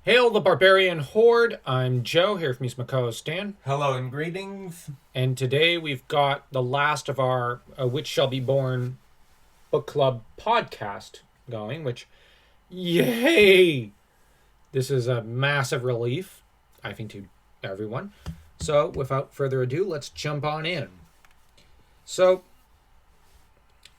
Hail the Barbarian Horde! I'm Joe, here from my co-host Dan. Hello and greetings. And today we've got the last of our Which Shall Be Born book club podcast going, which, yay! This is a massive relief, I think, to everyone. So, without further ado, let's jump on in. So,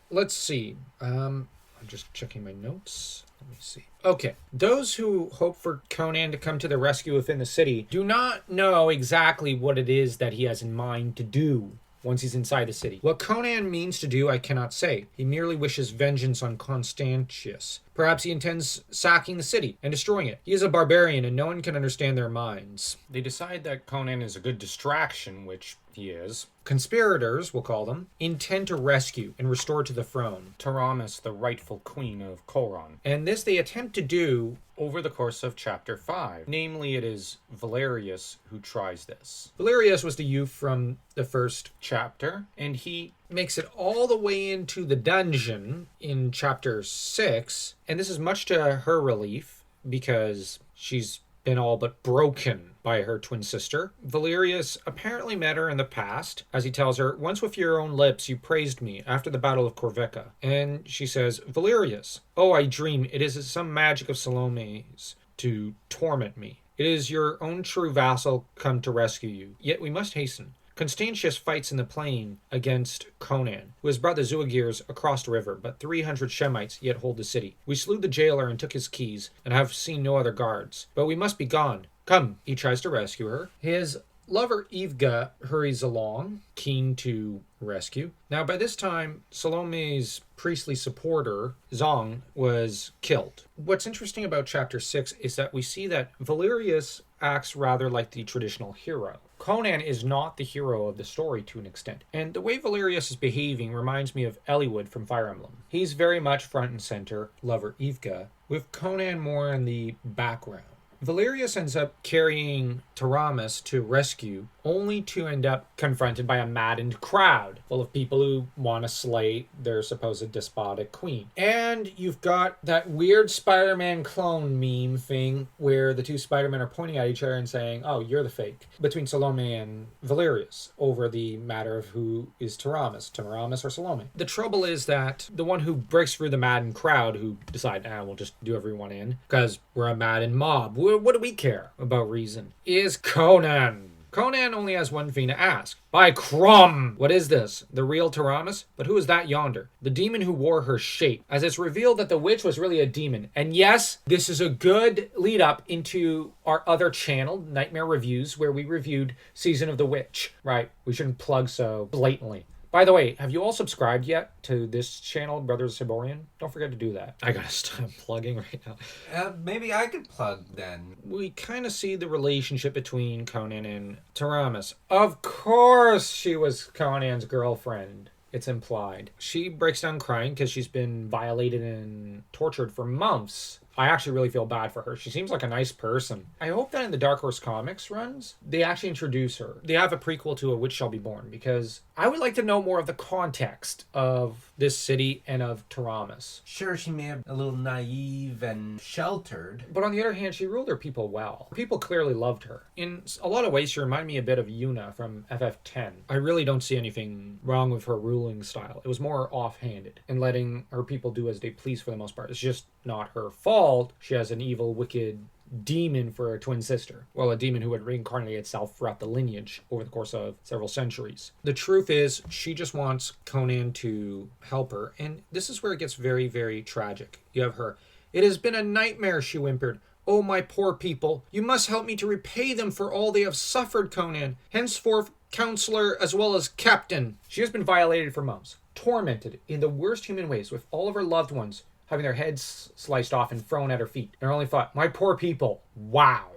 let's see. I'm just checking my notes. Let me see. Okay. Those who hope for Conan to come to the rescue within the city do not know exactly what it is that he has in mind to do once he's inside the city. What Conan means to do, I cannot say. He merely wishes vengeance on Constantius. Perhaps he intends sacking the city and destroying it. He is a barbarian and no one can understand their minds. They decide that Conan is a good distraction, which he is. Conspirators, we'll call them, intend to rescue and restore to the throne Taramis, the rightful queen of Coron. And this they attempt to do over the course of chapter 5. Namely, it is Valerius who tries this. Valerius was the youth from the first chapter, and he makes it all the way into the dungeon in chapter 6, and this is much to her relief because she's been all but broken by her twin sister. Valerius apparently met her in the past, as he tells her, "Once with your own lips you praised me after the Battle of Corvica." And she says, "Valerius, oh, I dream it is some magic of Salome's to torment me. It is your own true vassal come to rescue you. Yet we must hasten. Constantius fights in the plain against Conan, who has brought the Zuagirs across the river, but 300 Shemites yet hold the city. We slew the jailer and took his keys, and have seen no other guards. But we must be gone. Come." He tries to rescue her. His lover Ivga hurries along, keen to rescue. Now, by this time, Salome's priestly supporter, Zong, was killed. What's interesting about chapter 6 is that we see that Valerius acts rather like the traditional hero. Conan is not the hero of the story to an extent, and the way Valerius is behaving reminds me of Eliwood from Fire Emblem. He's very much front and center, lover Ivga, with Conan more in the background. Valerius ends up carrying Taramis to rescue, only to end up confronted by a maddened crowd full of people who want to slay their supposed despotic queen. And you've got that weird Spider-Man clone meme thing where the two Spider-Men are pointing at each other and saying, "Oh, you're the fake," between Salome and Valerius over the matter of who is Taramis or Salome. The trouble is that the one who breaks through the maddened crowd, who decide, we'll just do everyone in because we're a maddened mob. What do we care about reason? Is Conan. Conan only has one thing to ask. By Crum! What is this? The real Taramis? But who is that yonder? The demon who wore her shape, as it's revealed that the witch was really a demon. And yes, this is a good lead up into our other channel, Nightmare Reviews, where we reviewed Season of the Witch. Right, we shouldn't plug so blatantly. By the way, have you all subscribed yet to this channel, Brothers Siborian? Don't forget to do that. I gotta stop plugging right now. Maybe I could plug then. We kind of see the relationship between Conan and Taramis. Of course she was Conan's girlfriend. It's implied. She breaks down crying because she's been violated and tortured for months. I actually really feel bad for her. She seems like a nice person. I hope that in the Dark Horse Comics runs, they actually introduce her. They have a prequel to A Witch Shall Be Born, because I would like to know more of the context of this city and of Taramis. Sure, she may have been a little naive and sheltered. But on the other hand, she ruled her people well. People clearly loved her. In a lot of ways, she reminded me a bit of Yuna from FF10. I really don't see anything wrong with her ruling style. It was more offhanded and letting her people do as they please for the most part. It's just not her fault. She has an evil, wicked demon for a twin sister. Well, a demon who would reincarnate itself throughout the lineage over the course of several centuries. The truth is, she just wants Conan to help her, and this is where it gets very, very tragic. You have her. "It has been a nightmare," she whimpered. "Oh, my poor people. You must help me to repay them for all they have suffered, Conan. Henceforth, counselor as well as captain." She has been violated for months, tormented in the worst human ways with all of her loved ones having their heads sliced off and thrown at her feet. And her only thought, "My poor people." Wow.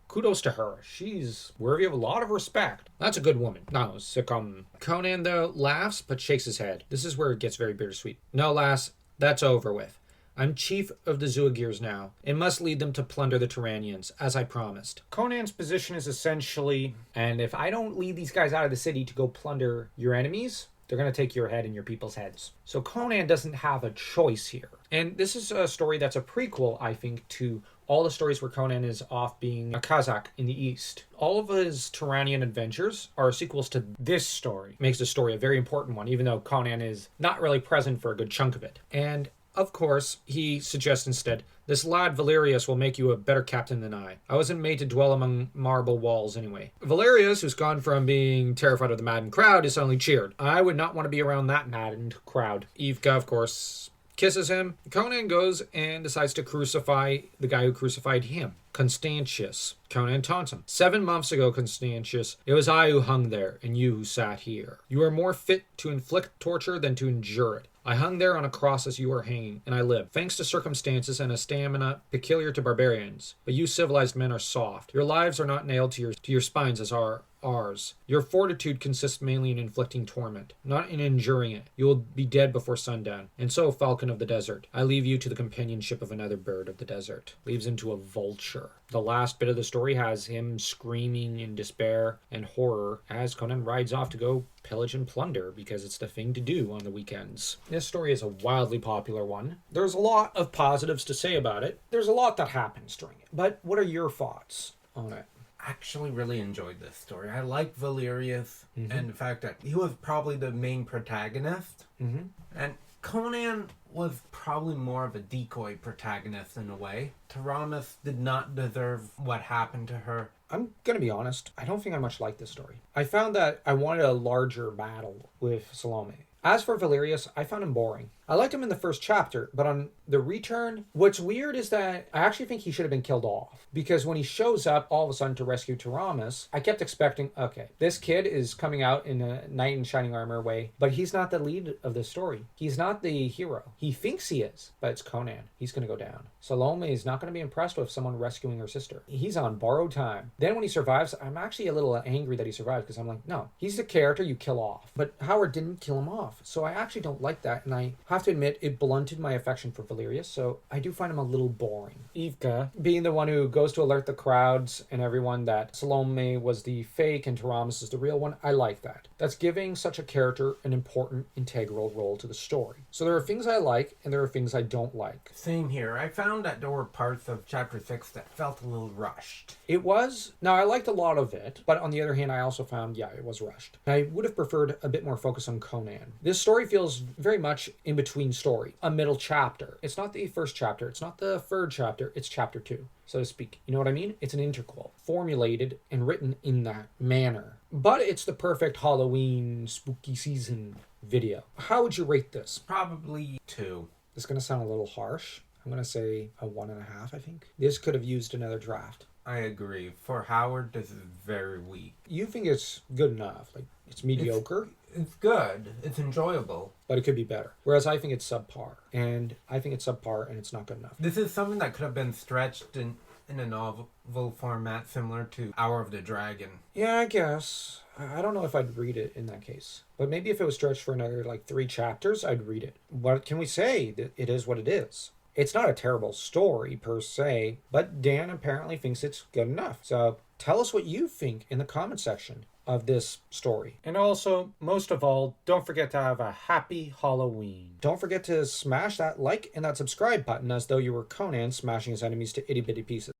Kudos to her. She's worthy of a lot of respect. That's a good woman. No, succumb. Conan, though, laughs but shakes his head. This is where it gets very bittersweet. "No, lass, that's over with. I'm chief of the Zuagirs now, and must lead them to plunder the Turanians, as I promised." Conan's position is essentially, and if I don't lead these guys out of the city to go plunder your enemies, they're going to take your head and your people's heads. So Conan doesn't have a choice here. And this is a story that's a prequel, I think, to all the stories where Conan is off being a Kazakh in the east. All of his Turanian adventures are sequels to this story. Makes the story a very important one, even though Conan is not really present for a good chunk of it. And of course, he suggests instead, this lad Valerius will make you a better captain than I. I wasn't made to dwell among marble walls anyway. Valerius, who's gone from being terrified of the maddened crowd, is suddenly cheered. I would not want to be around that maddened crowd. Ivka, of course, kisses him. Conan goes and decides to crucify the guy who crucified him, Constantius. Conan taunts him. 7 months ago, Constantius, it was I who hung there, and you who sat here. You are more fit to inflict torture than to endure it. I hung there on a cross as you are hanging, and I lived, thanks to circumstances and a stamina peculiar to barbarians. But you civilized men are soft. Your lives are not nailed to your spines as are ours. Your fortitude consists mainly in inflicting torment, not in enduring it. You will be dead before sundown. And so, falcon of the desert, I leave you to the companionship of another bird of the desert. Leaves into a vulture. The last bit of the story has him screaming in despair and horror as Conan rides off to go pillage and plunder because it's the thing to do on the weekends. This story is a wildly popular one. There's a lot of positives to say about it. There's a lot that happens during it. But what are your thoughts on it? Actually really enjoyed this story. I like Valerius and the fact that he was probably the main protagonist. And Conan was probably more of a decoy protagonist in a way. Taramis did not deserve what happened to her. I'm going to be honest, I don't think I much like this story. I found that I wanted a larger battle with Salome. As for Valerius, I found him boring. I liked him in the first chapter, but on the return, what's weird is that I actually think he should have been killed off. Because when he shows up all of a sudden to rescue Taramis, I kept expecting, okay, this kid is coming out in a knight in shining armor way, but he's not the lead of this story. He's not the hero. He thinks he is, but it's Conan. He's going to go down. Salome is not going to be impressed with someone rescuing her sister. He's on borrowed time. Then when he survives, I'm actually a little angry that he survived because I'm like, no, he's the character you kill off. But Howard didn't kill him off. So I actually don't like that, and I have to admit, it blunted my affection for Valerius, so I do find him a little boring. Ivka, being the one who goes to alert the crowds and everyone that Salome was the fake and Taramis is the real one, I like that. That's giving such a character an important, integral role to the story. So there are things I like, and there are things I don't like. Same here. I found that there were parts of chapter 6 that felt a little rushed. It was. Now, I liked a lot of it, but on the other hand, I also found, it was rushed. I would have preferred a bit more focus on Conan. This story feels very much in between story, a middle chapter. It's not the first chapter, it's not the third chapter, it's chapter 2, so to speak. You know what I mean? It's an interquel, formulated and written in that manner. But it's the perfect Halloween spooky season video. How would you rate this? Probably 2. This is going to sound a little harsh. I'm going to say a 1.5, I think. This could have used another draft. I agree. For Howard, this is very weak. You think it's good enough? Like, it's mediocre? It's good. It's enjoyable. But it could be better. Whereas I think it's subpar. And I think it's subpar and it's not good enough. This is something that could have been stretched in a novel format similar to Hour of the Dragon. Yeah, I guess. I don't know if I'd read it in that case. But maybe if it was stretched for another 3 chapters, I'd read it. What can we say? It is what it is. It's not a terrible story per se, but Dan apparently thinks it's good enough. So tell us what you think in the comment section of this story. And also, most of all, don't forget to have a happy Halloween. Don't forget to smash that like and that subscribe button as though you were Conan smashing his enemies to itty bitty pieces.